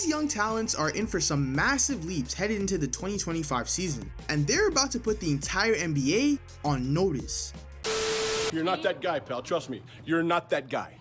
These young talents are in for some massive leaps headed into the 2025 season, and they're about to put the entire NBA on notice. You're not that guy, pal. Trust me, you're not that guy.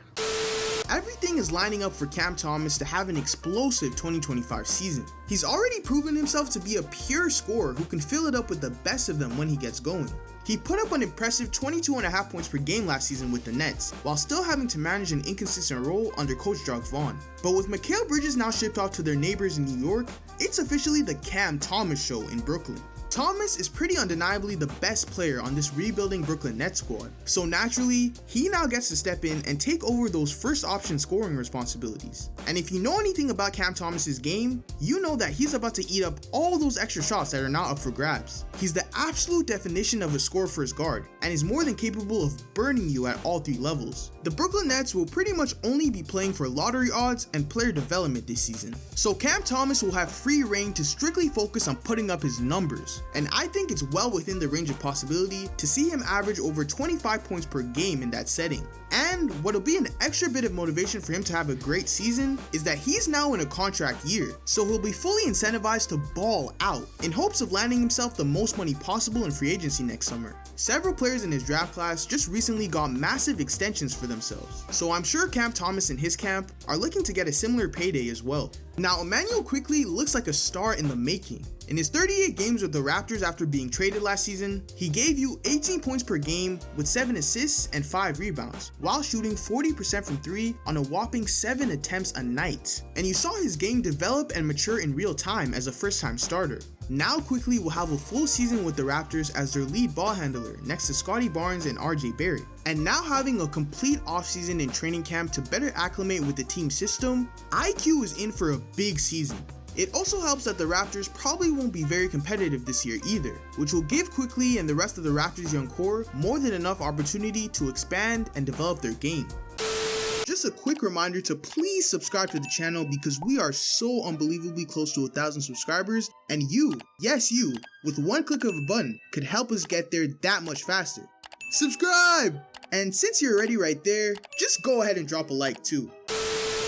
Everything is lining up for Cam Thomas to have an explosive 2025 season. He's already proven himself to be a pure scorer who can fill it up with the best of them when he gets going. He put up an impressive 22.5 points per game last season with the Nets, while still having to manage an inconsistent role under coach Jacques Vaughn. But with Mikal Bridges now shipped off to their neighbors in New York, it's officially the Cam Thomas show in Brooklyn. Thomas is pretty undeniably the best player on this rebuilding Brooklyn Nets squad, so naturally, he now gets to step in and take over those first option scoring responsibilities. And if you know anything about Cam Thomas's game, you know that he's about to eat up all those extra shots that are now up for grabs. He's the absolute definition of a score-first guard, and is more than capable of burning you at all three levels. The Brooklyn Nets will pretty much only be playing for lottery odds and player development this season, so Cam Thomas will have free reign to strictly focus on putting up his numbers. And I think it's well within the range of possibility to see him average over 25 points per game in that setting. And what'll be an extra bit of motivation for him to have a great season is that he's now in a contract year, so he'll be fully incentivized to ball out in hopes of landing himself the most money possible in free agency next summer. Several players in his draft class just recently got massive extensions for themselves, so I'm sure Cam Thomas and his camp are looking to get a similar payday as well. Now, Immanuel Quickley looks like a star in the making. In his 38 games with the Raptors after being traded last season, he gave you 18 points per game with 7 assists and 5 rebounds, while shooting 40% from 3 on a whopping 7 attempts a night. And you saw his game develop and mature in real time as a first-time starter. Now Quickley will have a full season with the Raptors as their lead ball handler next to Scottie Barnes and RJ Barrett. And now having a complete offseason in training camp to better acclimate with the team system, IQ is in for a big season. It also helps that the Raptors probably won't be very competitive this year either, which will give Quickley and the rest of the Raptors' young core more than enough opportunity to expand and develop their game. Just a quick reminder to please subscribe to the channel because we are so unbelievably close to 1,000 subscribers, and you, yes you, with one click of a button could help us get there that much faster. Subscribe! And since you're already right there, just go ahead and drop a like too.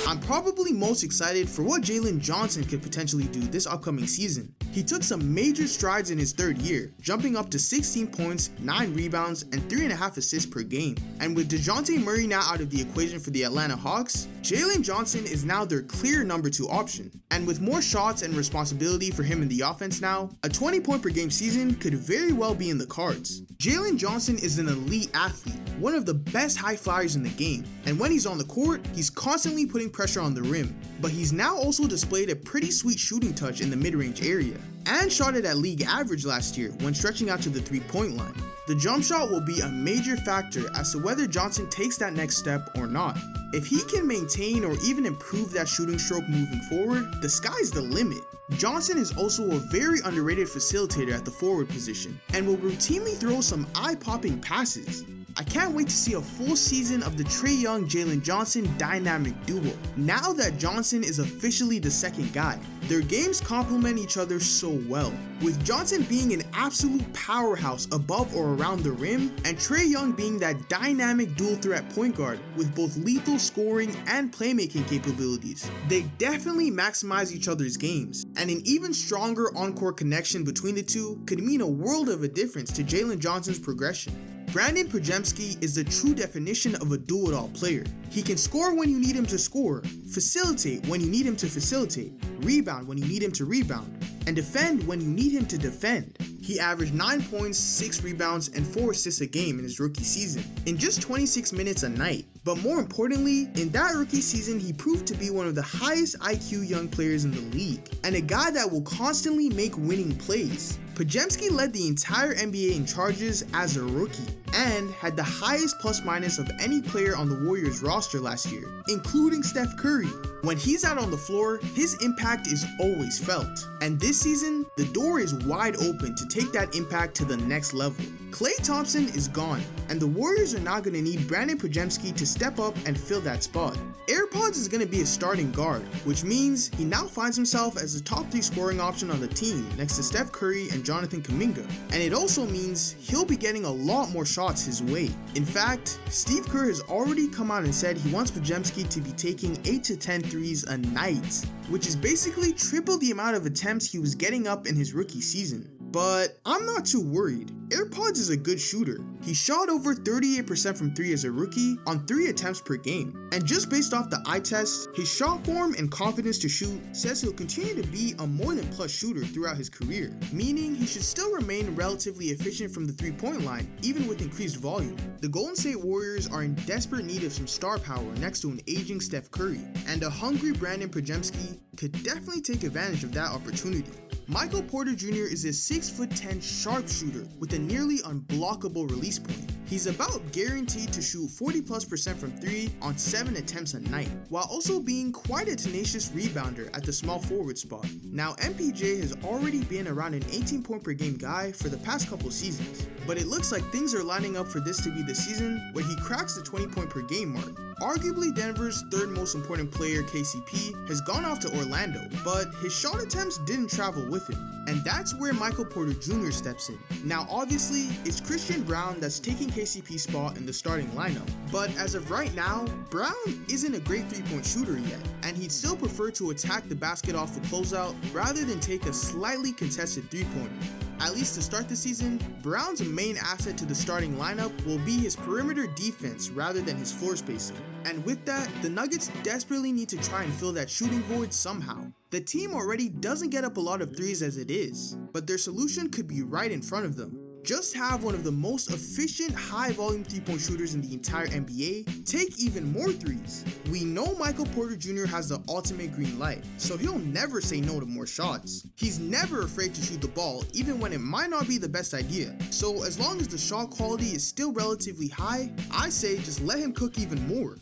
I'm probably most excited for what Jalen Johnson could potentially do this upcoming season. He took some major strides in his third year, jumping up to 16 points, 9 rebounds, and 3.5 assists per game. And with DeJounte Murray now out of the equation for the Atlanta Hawks, Jalen Johnson is now their clear number 2 option. And with more shots and responsibility for him in the offense now, a 20 point per game season could very well be in the cards. Jalen Johnson is an elite athlete, one of the best high flyers in the game, and when he's on the court, he's constantly putting pressure on the rim, but he's now also displayed a pretty sweet shooting touch in the mid-range area, and shot it at league average last year when stretching out to the 3-point line. The jump shot will be a major factor as to whether Johnson takes that next step or not. If he can maintain or even improve that shooting stroke moving forward, the sky's the limit. Johnson is also a very underrated facilitator at the forward position and will routinely throw some eye-popping passes. I can't wait to see a full season of the Trae Young-Jalen Johnson dynamic duo, now that Johnson is officially the second guy. Their games complement each other so well, with Johnson being an absolute powerhouse above or around the rim, and Trae Young being that dynamic dual threat point guard with both lethal scoring and playmaking capabilities. They definitely maximize each other's games, and an even stronger on-court connection between the two could mean a world of a difference to Jalen Johnson's progression. Brandon Podziemski is the true definition of a do-it-all player. He can score when you need him to score, facilitate when you need him to facilitate, rebound when you need him to rebound, and defend when you need him to defend. He averaged 9 points, 6 rebounds, and 4 assists a game in his rookie season, in just 26 minutes a night. But more importantly, in that rookie season, he proved to be one of the highest IQ young players in the league, and a guy that will constantly make winning plays. Podziemski led the entire NBA in charges as a rookie, and had the highest plus-minus of any player on the Warriors roster last year, including Steph Curry. When he's out on the floor, his impact is always felt, and this season, the door is wide open to take that impact to the next level. Klay Thompson is gone, and the Warriors are now going to need Brandon Podziemski to step up and fill that spot. AirPods is going to be a starting guard, which means he now finds himself as the top 3 scoring option on the team next to Steph Curry and Jonathan Kuminga, and it also means he'll be getting a lot more shots his way. In fact, Steve Kerr has already come out and said he wants Podziemski to be taking 8 to 10 threes a night, which is basically triple the amount of attempts he was getting up in his rookie season. But I'm not too worried. AirPods is a good shooter. He shot over 38% from 3 as a rookie on 3 attempts per game. And just based off the eye test, his shot form and confidence to shoot says he'll continue to be a more than plus shooter throughout his career, meaning he should still remain relatively efficient from the 3-point line, even with increased volume. The Golden State Warriors are in desperate need of some star power next to an aging Steph Curry, and a hungry Brandon Podziemski could definitely take advantage of that opportunity. Michael Porter Jr. is a 6'10" sharpshooter with a nearly unblockable release point. He's about guaranteed to shoot 40+% from 3 on 7 attempts a night, while also being quite a tenacious rebounder at the small forward spot. Now, MPJ has already been around an 18-point per game guy for the past couple seasons, but it looks like things are lining up for this to be the season where he cracks the 20-point per game mark. Arguably Denver's third most important player, KCP, has gone off to Orlando, but his shot attempts didn't travel with him, and that's where Michael Porter Jr. steps in. Now obviously, it's Christian Braun that's taking KCP's spot in the starting lineup, but as of right now, Braun isn't a great 3-point shooter yet, and he'd still prefer to attack the basket off the closeout rather than take a slightly contested 3-pointer. At least to start the season, Braun's main asset to the starting lineup will be his perimeter defense rather than his floor spacing. And with that, the Nuggets desperately need to try and fill that shooting void somehow. The team already doesn't get up a lot of threes as it is, but their solution could be right in front of them. Just have one of the most efficient high-volume 3-point shooters in the entire NBA take even more threes. We know Michael Porter Jr. has the ultimate green light, so he'll never say no to more shots. He's never afraid to shoot the ball, even when it might not be the best idea. So as long as the shot quality is still relatively high, I say just let him cook even more.